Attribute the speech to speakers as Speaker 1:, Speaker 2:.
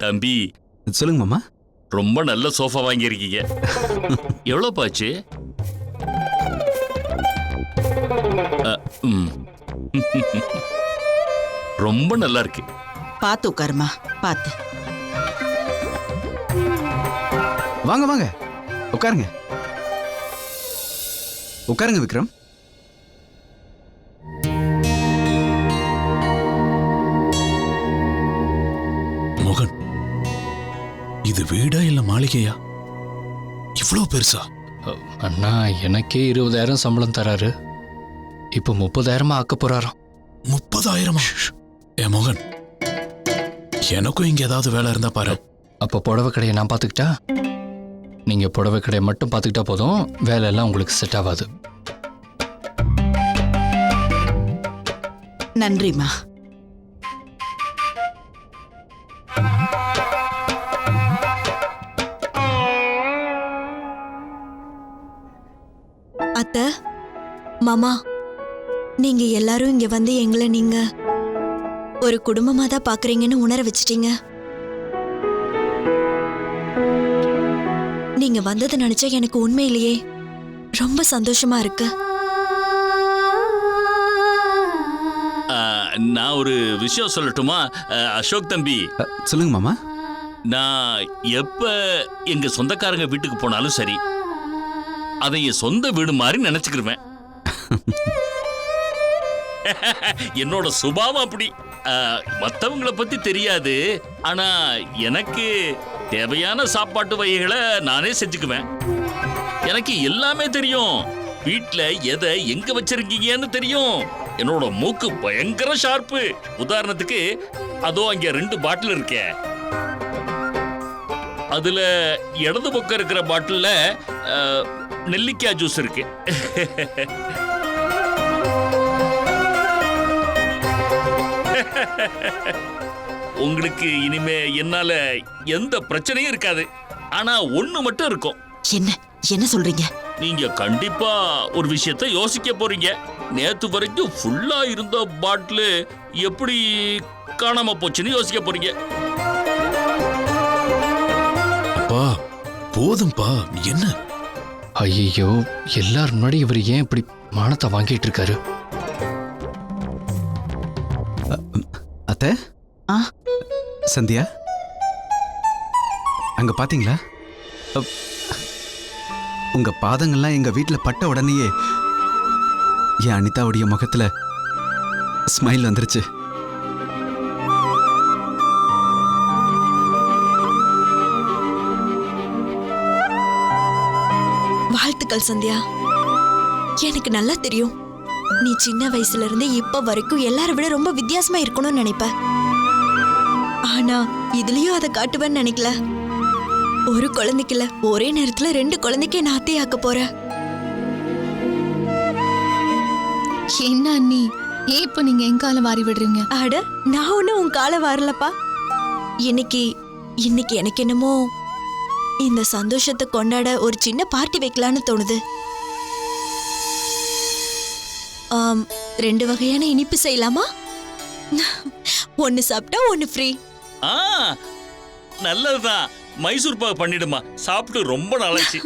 Speaker 1: தம்பி
Speaker 2: சொல்லுங்க மாமா.
Speaker 1: ரொம்ப நல்ல சோஃபா வாங்கியிருக்கீங்க. எவ்வளோ பாச்சு? ரொம்ப நல்லா இருக்கு.
Speaker 3: பாத்து உட்காருமா, பாத்து.
Speaker 2: வாங்க வாங்க உட்காருங்க. உட்காருங்க விக்ரம்.
Speaker 4: மோகன், இது வீடா இல்ல மாளிகையா? இவ்வளவு பெருசா?
Speaker 5: அண்ணா, எனக்கே 20,000 சம்பளம் தராரு. இப்போ 30,000 ஆக்க போறாராம்.
Speaker 4: 30,000? ஏ மோகன், எனக்கும் இங்க ஏதாவது வேலை இருந்தா பாரு.
Speaker 5: அப்போ புடவை கடையை நான் பார்த்துக்கிட்டா? நீங்க புடவை கடையை மட்டும் பார்த்துக்கிட்டா போதும், வேலை எல்லாம் உங்களுக்கு செட் ஆகாது.
Speaker 3: நன்றிமா.
Speaker 6: அத்தை, மாமா, நீங்க எல்லாரும் இங்க வந்து எங்களை நீங்க ஒரு குடும்பமா தான் பாக்குறீங்கன்னு உணர வச்சிட்டீங்க. நீங்க வந்ததை நினைச்சா எனக்கு உண்மையிலேயே ரொம்ப சந்தோஷமா இருக்கு.
Speaker 1: நான் ஒரு விஷயம் சொல்லட்டுமா அசோக் தம்பி?
Speaker 2: சொல்லுங்க மாமா.
Speaker 1: நான் எப்ப எங்க சொந்தக்காரங்க வீட்டுக்கு போனாலும் சரி, அதை என் சொந்த வீடு மாதிரி நினைச்சுக்கிருவேன். என்னோட சுபாவம் அப்படி. மற்றவங்களை பத்தி தெரியாது, ஆனா எனக்கு தேவையான சாப்பாட்டு வகைகளை நானே செஞ்சுக்குவேன். எனக்கு எல்லாமே தெரியும். வீட்டுல எதை எங்க வச்சிருக்கீங்கன்னு தெரியும். என்னோட மூக்கு பயங்கர ஷார்ப்பு. உதாரணத்துக்கு அதோ அங்க 2 பாட்டில் இருக்கே, அதுல இடது பக்கம் இருக்கிற பாட்டில்ல நெல்லிக்காய் ஜூஸ் இருக்கு. உங்களுக்கு இனிமே என்னால எந்த பிரச்சனையும் இருக்காது. ஆனா ஒண்ணு மட்டும் இருக்கும்.
Speaker 3: என்ன சொல்றீங்க?
Speaker 1: நீங்க கண்டிப்பா ஒரு விஷயத்தை யோசிக்க போறீங்க. நேத்து வரைக்கும் ஃபுல்லா இருந்த பாட்டில் எப்படி காணாம போச்சுன்னு யோசிக்க போறீங்க.
Speaker 4: அப்பா போதும்பா. என்ன?
Speaker 5: ஐயோ, எல்லாரும் முன்னாடி இவர் ஏன் இப்படி மானத்தை வாங்கிட்டு இருக்காரு?
Speaker 2: அத்தை,
Speaker 3: ஆ,
Speaker 2: சந்தியா, அங்க பாத்தீங்களா? உங்க பாதங்கள்லாம் எங்க வீட்டுல பட்ட உடனேயே என் அனிதாவுடைய முகத்துல ஸ்மைல் வந்துருச்சு.
Speaker 6: வாழ்த்துக்கள் சந்தியா. எனக்கு நல்லா தெரியும், நீ சின்ன வயசுல இருந்து இப்ப வரைக்கும் எல்லாரை விட ரொம்ப வித்தியாசமா இருக்கணும்னு நினைப்ப. ஆனா இதுலயும் அதை காட்டுவேன்னு நினைக்கல. ஒரு குழந்தைக்குல ஒரே நேரத்துல 2 குழந்தைக்கு நான் அத்தையாக்க போற.
Speaker 7: என்ன அண்ணி, ஏன் இப்ப நீங்க என் காலை வாரி விடுறீங்க?
Speaker 6: அட, நான் ஒன்னும் உன் காலை வாரலப்பா. இன்னைக்கு எனக்கு என்னமோ இந்த சந்தோஷத்தை கொண்டாட ஒரு சின்ன பார்ட்டி வைக்கலான்னு தோணுது. 2 வகையான இனிப்பு செய்யலாமா? 1 சாப்பிட்டா 1 ஃப்ரீ.
Speaker 1: நல்லதுதான். மைசூர் பாக் பண்ணிடுமா, சாப்பிட்டு ரொம்ப நாளாச்சு.